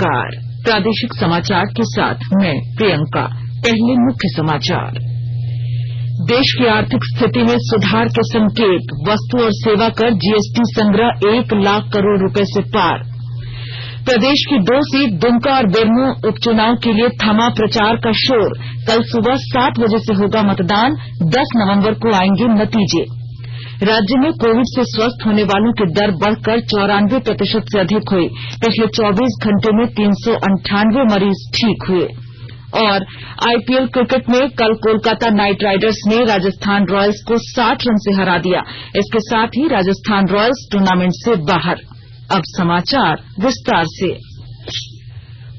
नमस्कार, प्रादेशिक समाचार के साथ मैं प्रियंका। पहले मुख्य समाचार। देश की आर्थिक स्थिति में सुधार के संकेत, वस्तु और सेवा कर जीएसटी संग्रह 1 लाख करोड़ रुपए से पार। प्रदेश की 2 सीट दुमका और बेरमो उपचुनाव के लिए थमा प्रचार का शोर। कल सुबह 7 बजे से होगा मतदान, 10 नवंबर को आएंगे नतीजे। राज्य में कोविड से स्वस्थ होने वालों की दर बढ़कर 94% से अधिक हुई। पिछले 24 घंटे में 398 मरीज ठीक हुए। और आईपीएल क्रिकेट में कल कोलकाता नाइट राइडर्स ने राजस्थान रॉयल्स को 60 रन से हरा दिया। इसके साथ ही राजस्थान रॉयल्स टूर्नामेंट से बाहर। अब समाचार विस्तार से।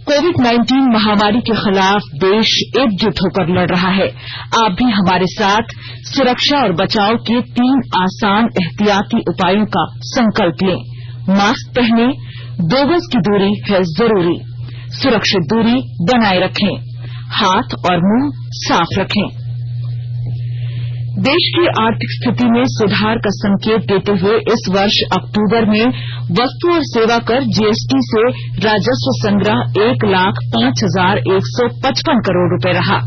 कोविड-19 महामारी के खिलाफ देश एकजुट होकर लड़ रहा है। आप भी हमारे साथ सुरक्षा और बचाव के 3 आसान एहतियाती उपायों का संकल्प लें। मास्क पहनें, 2 गज की दूरी है जरूरी, सुरक्षित दूरी बनाए रखें, हाथ और मुंह साफ रखें। देश की आर्थिक स्थिति में सुधार का संकेत देते हुए इस वर्ष अक्टूबर में वस्तु और सेवा कर जीएसटी से राजस्व संग्रह 1,05,155 करोड़ रुपए रहा।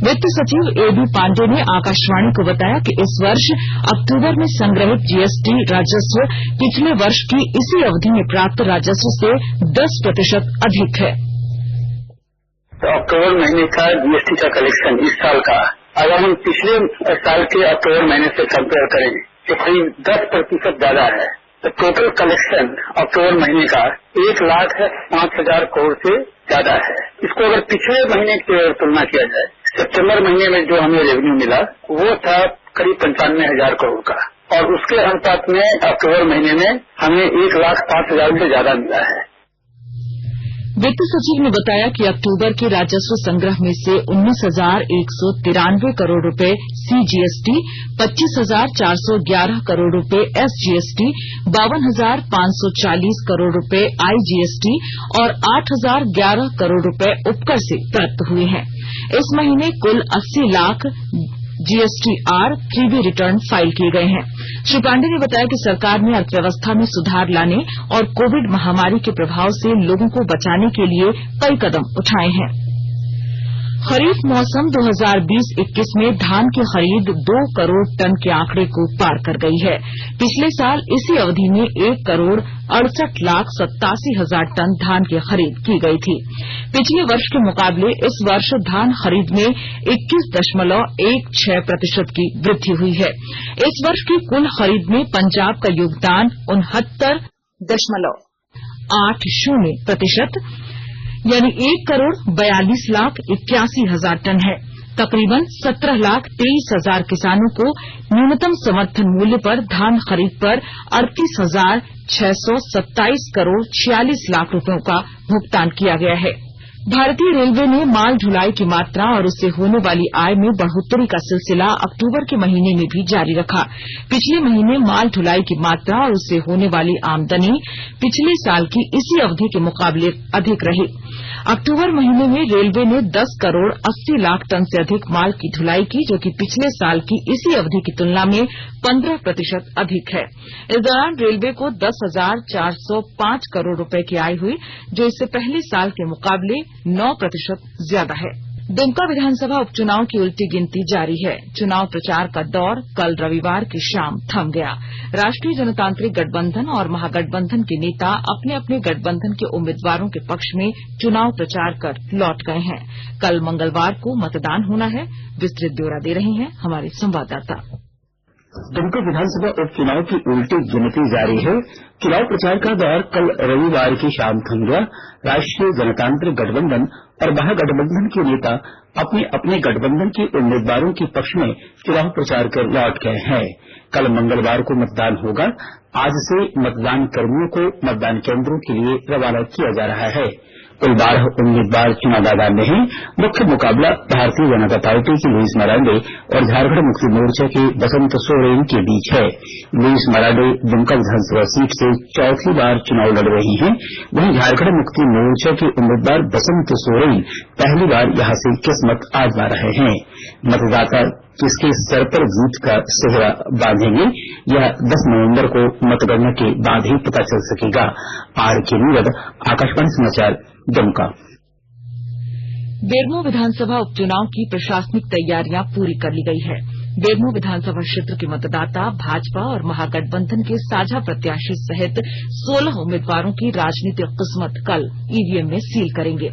वित्त सचिव एबी पांडे ने आकाशवाणी को बताया कि इस वर्ष अक्टूबर में संग्रहित जीएसटी राजस्व पिछले वर्ष की इसी अवधि में प्राप्त राजस्व से 10% अधिक है। तो अक्टूबर महीने का जीएसटी का कलेक्शन इस साल का अगर हम पिछले साल के अक्टूबर महीने से कंपेयर करें तो करीब 10% ज्यादा है। तो टोटल कलेक्शन अक्टूबर महीने का 1,05,000 करोड़ से ज्यादा है। इसको अगर पिछले महीने की तुलना किया जाए, सितंबर महीने में जो हमें रेवेन्यू मिला वो था करीब 95,000 करोड़ का, और उसके अनुपात में अक्टूबर महीने में हमें 1,05,000 से ज्यादा मिला है। वित्त सचिव ने बताया कि अक्टूबर के राजस्व संग्रह में से 19,193 करोड़ रुपए सीजीएसटी, 25,411 करोड़ रुपए एसजीएसटी, 52,540 करोड़ रुपए आईजीएसटी और 8,011 करोड़ रुपए उपकर से प्राप्त हुए हैं। इस महीने कुल 80 lakh GSTR 3B return file किए गए हैं। श्री पांडे ने बताया कि सरकार ने अर्थव्यवस्था में सुधार लाने और कोविड महामारी के प्रभाव से लोगों को बचाने के लिए कई कदम उठाए हैं। खरीफ मौसम 2020-21 में धान की खरीद 2 करोड़ टन के आंकड़े को पार कर गई है। पिछले साल इसी अवधि में 1,68,87,000 टन धान की खरीद की गई थी। पिछले वर्ष के मुकाबले इस वर्ष धान खरीद में 21.16% की वृद्धि हुई है। इस वर्ष की कुल खरीद में पंजाब का योगदान 69.80% यानी 1,42,81,000 टन है। तकरीबन 17,23,000 किसानों को न्यूनतम समर्थन मूल्य पर धान खरीद पर 38,627 करोड़ 46 लाख रुपयों का भुगतान किया गया है। भारतीय रेलवे ने माल ढुलाई की मात्रा और उससे होने वाली आय में बढ़ोतरी का सिलसिला अक्टूबर के महीने में भी जारी रखा। पिछले महीने माल ढुलाई की मात्रा और उससे होने वाली आमदनी पिछले साल की इसी अवधि के मुकाबले अधिक रही। अक्टूबर महीने में रेलवे ने 10 करोड़ 80 लाख टन से अधिक माल की ढुलाई की, जो कि पिछले साल की इसी अवधि की तुलना में 15% अधिक है। इस दौरान रेलवे को 10,405 करोड़ रुपए की आय हुई, जो इससे पहले साल के मुकाबले 9% ज्यादा है। दुमका विधानसभा उपचुनाव की उल्टी गिनती जारी है। चुनाव प्रचार का दौर कल रविवार की शाम थम गया। राष्ट्रीय जनतांत्रिक गठबंधन और महागठबंधन के नेता अपने अपने गठबंधन के उम्मीदवारों के पक्ष में चुनाव प्रचार कर लौट गए हैं। कल मंगलवार को मतदान होना है। विस्तृत ब्यौरा दे रहे हैं हमारे संवाददाता। दुमका विधानसभा उपचुनाव की उल्टी गिनती जारी है। चुनाव प्रचार का दौर कल रविवार की शाम थम गया। राष्ट्रीय जनतांत्रिक गठबंधन और महागठबंधन के नेता अपने अपने गठबंधन के उम्मीदवारों के पक्ष में चुनाव प्रचार कर लौट गए हैं। कल मंगलवार को मतदान होगा। आज से मतदान कर्मियों को मतदान केंद्रों के लिए रवाना किया जा रहा है। कुल 12 उम्मीदवार चुनाव मैदान में हैं। मुख्य मुकाबला भारतीय जनता पार्टी की लुईस मरांडे और झारखंड मुक्ति मोर्चा के बसंत सोरेन के बीच है। लुईस मरांडे दुमका विधानसभा सीट से चौथी बार चुनाव लड़ रही हैं। वहीं झारखंड मुक्ति मोर्चा के उम्मीदवार बसंत सोरेन पहली बार यहां से किस्मत आजमा रहे हैं। मतदाता किसके सर पर जीत का सेहरा बांधेंगे, यह 10 नवंबर को मतगणना के बाद ही पता चल सकेगा। आर के नीरद, आकाशवाणी समाचार, दुमका। बेरमो विधानसभा उपचुनाव की प्रशासनिक तैयारियां पूरी कर ली गई है। बेरमो विधानसभा क्षेत्र के मतदाता भाजपा और महागठबंधन के साझा प्रत्याशी सहित 16 उम्मीदवारों की राजनीतिक किस्मत कल ईवीएम में सील करेंगे।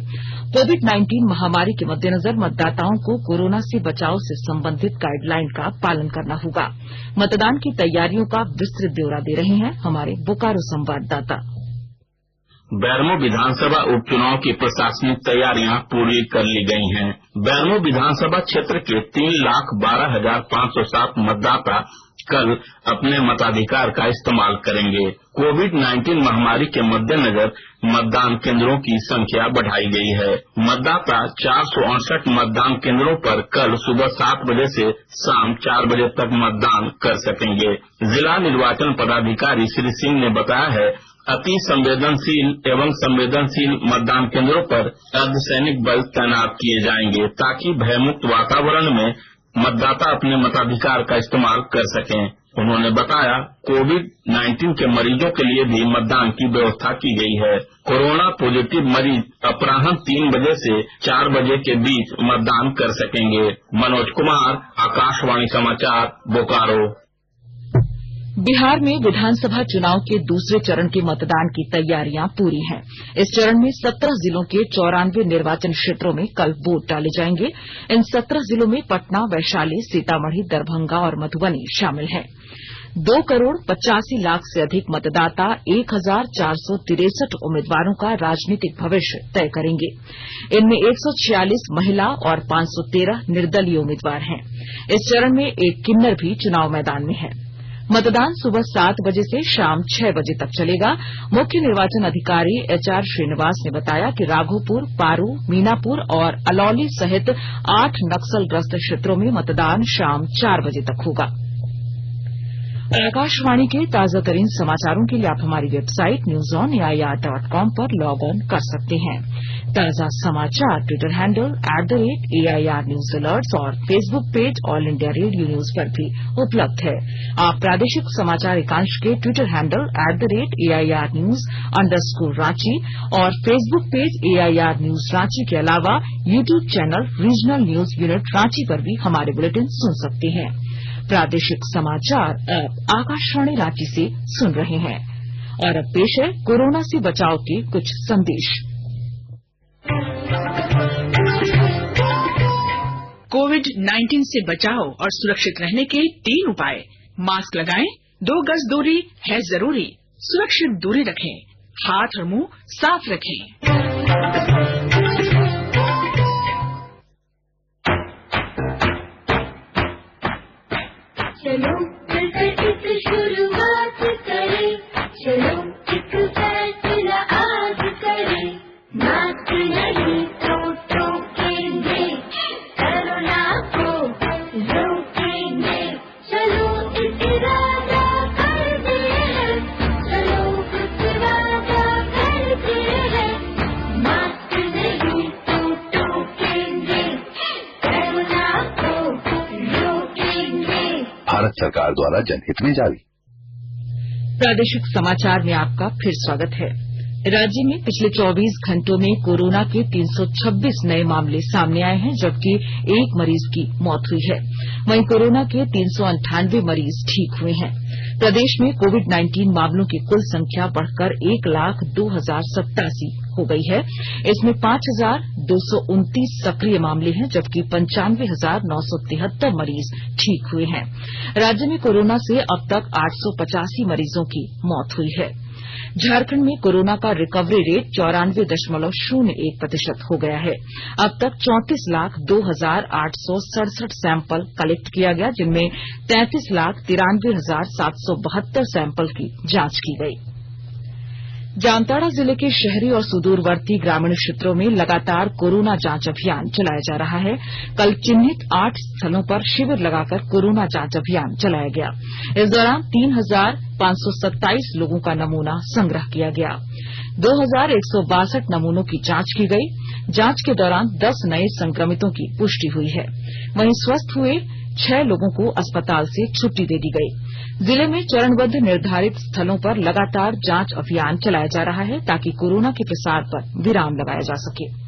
कोविड-19 महामारी के मद्देनजर मतदाताओं को कोरोना से बचाव से संबंधित गाइडलाइन का पालन करना होगा। मतदान की तैयारियों का विस्तृत ब्यौरा दे रहे हैं हमारे बोकारो संवाददाता। बेरमो विधानसभा उपचुनाव की प्रशासनिक तैयारियां पूरी कर ली गई हैं। बेरमो विधानसभा क्षेत्र के 3,12,507 मतदाता कल अपने मताधिकार का इस्तेमाल करेंगे। कोविड-19 महामारी के मद्देनजर मतदान केंद्रों की संख्या बढ़ाई गई है। मतदाता 468 मतदान केंद्रों पर कल सुबह 7 बजे से शाम 4 बजे तक मतदान कर सकेंगे। जिला निर्वाचन पदाधिकारी श्री सिंह ने बताया है, अति संवेदनशील एवं संवेदनशील मतदान केंद्रों पर अर्धसैनिक बल तैनात किए जाएंगे ताकि भयमुक्त वातावरण में मतदाता अपने मताधिकार का इस्तेमाल कर सकें। उन्होंने बताया, कोविड-19 के मरीजों के लिए भी मतदान की व्यवस्था की गई है। कोरोना पॉजिटिव मरीज अपराह्न 3 बजे से 4 बजे के बीच मतदान कर सकेंगे। मनोज कुमार, आकाशवाणी समाचार, बोकारो। बिहार में विधानसभा चुनाव के दूसरे चरण के मतदान की तैयारियां पूरी हैं। इस चरण में 17 जिलों के 94 निर्वाचन क्षेत्रों में कल वोट डाले जाएंगे। इन 17 जिलों में पटना, वैशाली, सीतामढ़ी, दरभंगा और मधुबनी शामिल हैं। 2 करोड़ 85 लाख से अधिक मतदाता 1,463 उम्मीदवारों का राजनीतिक भविष्य तय करेंगे। इनमें 146 महिला और 513 निर्दलीय उम्मीदवार हैं। इस चरण में एक किन्नर भी चुनाव मैदान में है। मतदान सुबह 7 बजे से शाम 6 बजे तक चलेगा। मुख्य निर्वाचन अधिकारी HR श्रीनिवास ने बताया कि राघोपुर, पारू, मीनापुर और अलौली सहित 8 नक्सलग्रस्त क्षेत्रों में मतदान शाम 4 बजे तक होगा। आकाशवाणी के ताजा तरीन समाचारों के लिए आप हमारी वेबसाइट newsonair.com पर लॉग ऑन कर सकते हैं। ताजा समाचार Twitter handle @AIR News Alerts और Facebook page all India radio news पर भी उपलब्ध है। आप प्रादेशिक समाचार एकांश के ट्विटर हैंडल @AIR News_Ranchi और Facebook page AIR News Ranchi के अलावा YouTube channel regional news unit Ranchi पर भी हमारे बुलेटिन सुन सकते हैं। प्रादेशिक समाचार अब आकाशवाणी रांची से सुन रहे हैं और अब पेश है कोरोना से बचाव के कुछ संदेश। कोविड-19 से बचाव और सुरक्षित रहने के 3 उपाय। मास्क लगाएं, 2 गज दूरी है जरूरी, सुरक्षित दूरी रखें, हाथ और मुंह साफ रखें। चलो मिलकर इस शुरुआत करें, चलो एक फैसला आज करें, मास्क नहीं तो टोकेंगे, कोरोना को रोकेंगे, चलो इस इरादा करते हैं, चलो इस इरादा करते हैं, मास्क नहीं तो टोकेंगे, कोरोना को रोकेंगे। भारत सरकार द्वारा जनहित में जारी। प्रादेशिक समाचार में आपका फिर स्वागत है। राज्य में पिछले 24 घंटों में कोरोना के 326 नए मामले सामने आए हैं, जबकि 1 मरीज की मौत हुई है। वहीं कोरोना के 398 मरीज ठीक हुए हैं। प्रदेश में कोविड-19 मामलों की कुल संख्या बढ़कर 1,02,087 हो गई है। इसमें 5,229 सक्रिय मामले हैं, जबकि 95,973 मरीज ठीक हुए हैं। राज्य में कोरोना से अब तक 885 मरीजों की मौत हुई है। झारखंड में कोरोना का रिकवरी रेट 94.01% हो गया है। अब तक 34,02,867 सैंपल कलेक्ट किया गया, जिनमें 33,93,772 सैंपल की जांच की गई। जामताड़ा जिले के शहरी और सुदूरवर्ती ग्रामीण क्षेत्रों में लगातार कोरोना जांच अभियान चलाया जा रहा है। कल चिन्हित 8 स्थलों पर शिविर लगाकर कोरोना जांच अभियान चलाया गया। इस दौरान 3,527 लोगों का नमूना संग्रह किया गया। 2,162 नमूनों की जांच की गई। जांच के दौरान 10 नए संक्रमितों की पुष्टि हुई है। वहीं स्वस्थ हुए 6 लोगों को अस्पताल से छुट्टी दे दी गई। जिले में चरणबद्ध निर्धारित स्थलों पर लगातार जांच अभियान चलाया जा रहा है ताकि कोरोना के प्रसार पर विराम लगाया जा सके।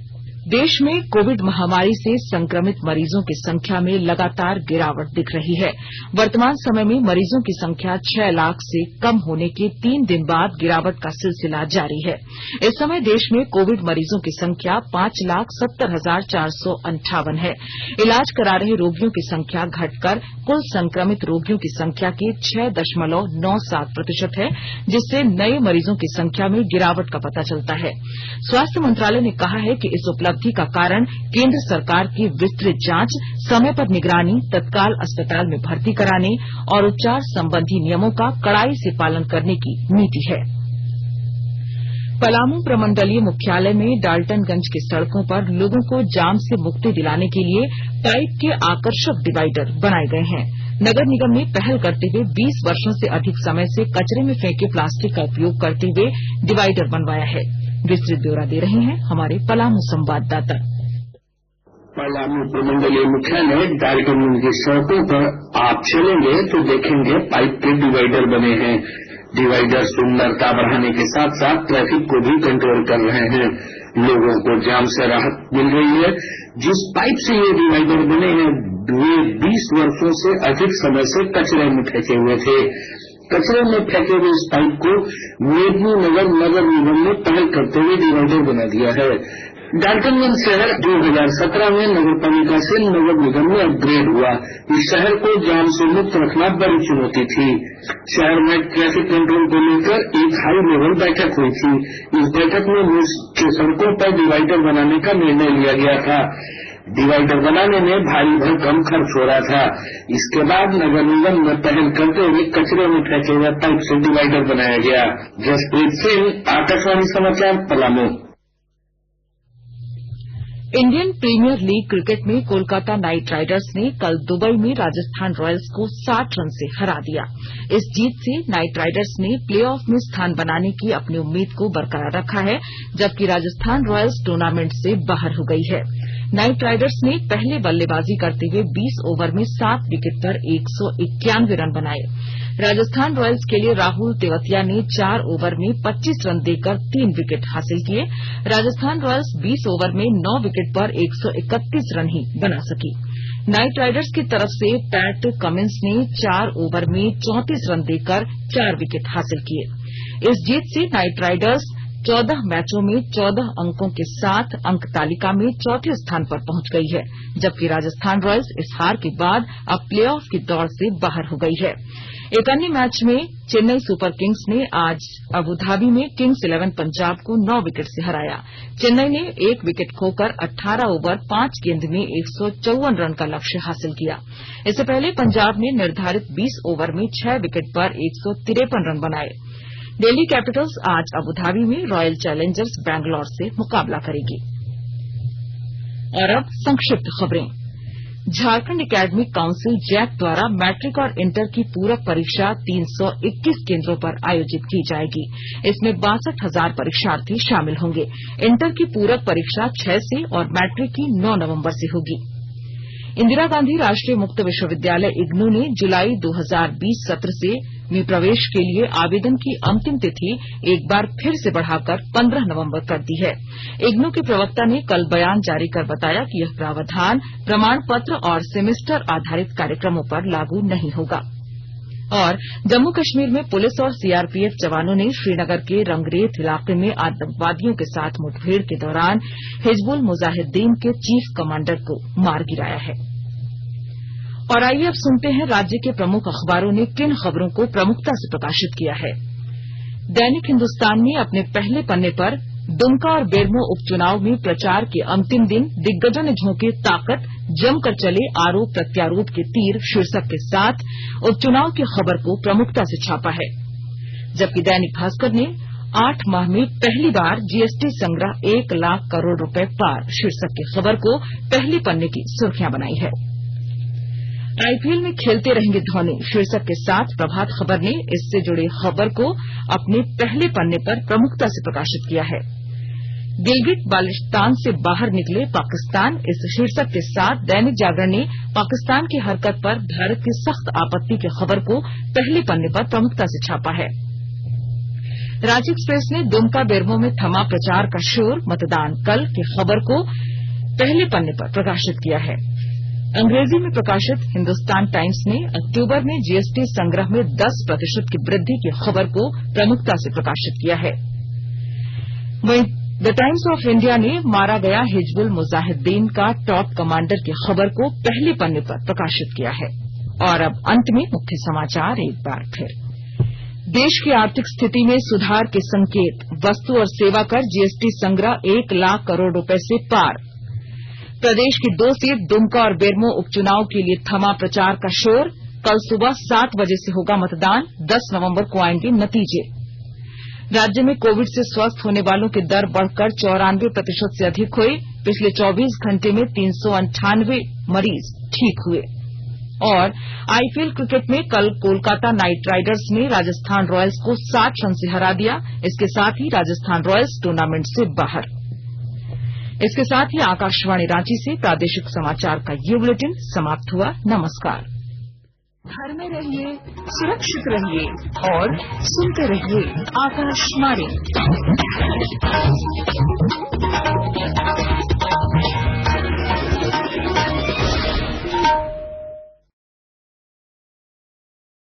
देश में कोविड महामारी से संक्रमित मरीजों की संख्या में लगातार गिरावट दिख रही है। वर्तमान समय में मरीजों की संख्या 6 लाख से कम होने के 3 दिन बाद गिरावट का सिलसिला जारी है। इस समय देश में कोविड मरीजों की संख्या 5,70,458 है। इलाज करा रहे रोगियों की संख्या घटकर कुल संक्रमित रोगियों की संख्या के 6.97% है, जिससे नए मरीजों की संख्या में गिरावट का पता चलता है। स्वास्थ्य मंत्रालय ने कहा है कि इस उपलब्धि का कारण केंद्र सरकार की विस्तृत जांच, समय पर निगरानी, तत्काल अस्पताल में भर्ती कराने और उपचार संबंधी नियमों का कड़ाई से पालन करने की नीति है। पलामू प्रमंडलीय मुख्यालय में डाल्टनगंज की सड़कों पर लोगों को जाम से मुक्ति दिलाने के लिए पाइप के आकर्षक डिवाइडर बनाए गए हैं। नगर निगम ने पहल करते हुए 20 वर्षों से अधिक समय से कचरे में फेंके प्लास्टिक का उपयोग करते हुए डिवाइडर बनवाया है। विस्तृत ब्यौरा दे रहे हैं हमारे पलामू संवाददाता। पलामू प्रमंडलीय मुख्यालय डाल्टनगंज की सड़कों पर आप चलेंगे तो देखेंगे पाइप के डिवाइडर बने हैं। डिवाइडर सुंदरता बढ़ाने के साथ साथ ट्रैफिक को भी कंट्रोल कर रहे हैं। लोगों को जाम से राहत मिल रही है। जिस पाइप से ये डिवाइडर बने हैं वे 20 वर्षों से अधिक समय से कचरे में फेंके हुए थे। कचरे में फेंके हुए इस पाइप को मेदिनीनगर नगर निगम ने पहल करते हुए डिवाइडर बना दिया है। डाल्टनगंज शहर 2017 में नगर पालिका से नगर निगम में अपग्रेड हुआ। इस शहर को जाम से मुक्त रखना बड़ी चुनौती थी। शहर में ट्रैफिक कंट्रोल को लेकर एक हाई लेवल बैठक हुई थी। इस बैठक में मुख्य सड़कों पर डिवाइडर बनाने का निर्णय लिया गया था। डिवाइडर बनाने में भारी भरकम खर्च हो रहा था। इसके बाद नगर निगम ने पहल करते हुए कचरे में फेंके हुए पाइप से डिवाइडर बनाया गया। जसप्रीत सिंह, आकाशवाणी समाचार, Palamu. Indian Premier League cricket में कोलकाता नाइट राइडर्स ने कल दुबई में राजस्थान रॉयल्स को 60 रन से हरा दिया। इस जीत से नाइट राइडर्स ने प्लेऑफ में स्थान बनाने की अपनी उम्मीद को बरकरार रखा है, जबकि राजस्थान रॉयल्स टूर्नामेंट से बाहर हो गई है। नाइट राइडर्स ने पहले बल्लेबाजी करते हुए 20 ओवर में 7 विकेट पर 191 रन बनाए। राजस्थान रॉयल्स के लिए राहुल तेवतिया ने 4 ओवर में 25 रन देकर 3 विकेट हासिल किए। राजस्थान रॉयल्स 20 ओवर में 9 विकेट पर 131 रन ही बना सकी। नाइट राइडर्स की तरफ से पैट कमिंस ने 4 ओवर में 34 रन देकर 4 विकेट हासिल किए। इस जीत से नाइट राइडर्स 14 मैचों में 14 अंकों के साथ अंक तालिका में चौथे स्थान पर पहुंच गई है, जबकि राजस्थान रॉयल्स इस हार के बाद अब प्लेऑफ की दौड़ से बाहर हो गई है। एक अन्य मैच में चेन्नई सुपर किंग्स ने आज अबुधाबी में किंग्स 11 पंजाब को 9 विकेट से हराया। चेन्नई ने 1 विकेट खोकर 18 ओवर 5 गेंद में 154 रन का लक्ष्य हासिल किया। इससे पहले पंजाब ने निर्धारित 20 ओवर में 6 विकेट पर 153 रन बनाए। दिल्ली कैपिटल्स आज अबुधाबी में रॉयल चैलेंजर्स बैंगलोर से मुकाबला करेगी। और अब संक्षिप्त खबरें। झारखंड एकेडमिक काउंसिल जैक द्वारा मैट्रिक और इंटर की पूरक परीक्षा 321 केंद्रों पर आयोजित की जाएगी। इसमें 62,000 परीक्षार्थी शामिल होंगे। इंटर की पूरक परीक्षा 6 से और मैट्रिक की 9 नवंबर से होगी। इंदिरा गांधी राष्ट्रीय मुक्त विश्वविद्यालय इग्नू ने जुलाई 2020 सत्र से में प्रवेश के लिए आवेदन की अंतिम तिथि एक बार फिर से बढ़ाकर 15 नवंबर कर दी है। इग्नू के प्रवक्ता ने कल बयान जारी कर बताया कि यह प्रावधान प्रमाण पत्र और सेमेस्टर आधारित कार्यक्रमों पर लागू नहीं होगा। और जम्मू कश्मीर में पुलिस और सीआरपीएफ जवानों ने श्रीनगर के रंगरेथ इलाके में आतंकवादियों के साथ मुठभेड़ के दौरान हिजबुल मुजाहिदीन के चीफ कमांडर को मार गिराया है। और आइए अब सुनते हैं राज्य के प्रमुख अखबारों ने किन खबरों को प्रमुखता से प्रकाशित किया है। दैनिक हिन्दुस्तान ने अपने पहले पन्ने पर दुमका और बेरमो उपचुनाव में प्रचार के अंतिम दिन दिग्गजों ने झोंके ताकत, जमकर चले आरोप प्रत्यारोप के तीर शीर्षक के साथ उपचुनाव की खबर को प्रमुखता से छापा है। जबकि दैनिक भास्कर ने 8 माह में पहली बार जीएसटी संग्रह 1 लाख करोड़ रुपए पार शीर्षक की खबर को पहले पन्ने की सुर्खियां बनाई है। आईपीएल में खेलते रहेंगे धोनी शीर्षक के साथ प्रभात खबर ने इससे जुड़ी खबर को अपने पहले पन्ने पर प्रमुखता से प्रकाशित किया है। गिलगिट बाल्टिस्तान से बाहर निकले पाकिस्तान, इस शीर्षक के साथ दैनिक जागरण ने पाकिस्तान की हरकत पर भारत की सख्त आपत्ति की खबर को पहले पन्ने पर प्रमुखता से छापा है। रांची एक्सप्रेस ने दुमका बेरमो में थमा प्रचार का शोर, मतदान कल की खबर को पहले पन्ने पर प्रकाशित किया है। अंग्रेजी में प्रकाशित हिंदुस्तान टाइम्स ने अक्टूबर में जीएसटी संग्रह में 10% की वृद्धि की खबर को प्रमुखता से प्रकाशित किया है। वहीं द टाइम्स ऑफ इंडिया ने मारा गया हिजबुल मुजाहिदीन का टॉप कमांडर की खबर को पहले पन्ने पर प्रकाशित किया है। और अब अंत में मुख्य समाचार एक बार फिर। देश की आर्थिक स्थिति में सुधार के संकेत, वस्तु और सेवा कर जीएसटी संग्रह 1 लाख करोड़ रुपए से पार। प्रदेश की 2 सीट दुमका और बेरमो उपचुनाव के लिए थमा प्रचार का शोर, कल सुबह 7 बजे से होगा मतदान, 10 नवंबर को आएंगे नतीजे। राज्य में कोविड से स्वस्थ होने वालों की दर बढ़कर 94% से अधिक हुई, पिछले 24 घंटे में 398 मरीज ठीक हुए। और आईपीएल क्रिकेट में कल कोलकाता नाइट राइडर्स ने राजस्थान रॉयल्स को 60 रन से हरा दिया। इसके साथ ही राजस्थान रॉयल्स टूर्नामेंट से बाहर। इसके साथ ही आकाशवाणी रांची से प्रादेशिक समाचार का ये बुलेटिन समाप्त हुआ। नमस्कार। घर में रहिए, सुरक्षित रहिए और सुनते रहिए आकाशवाणी।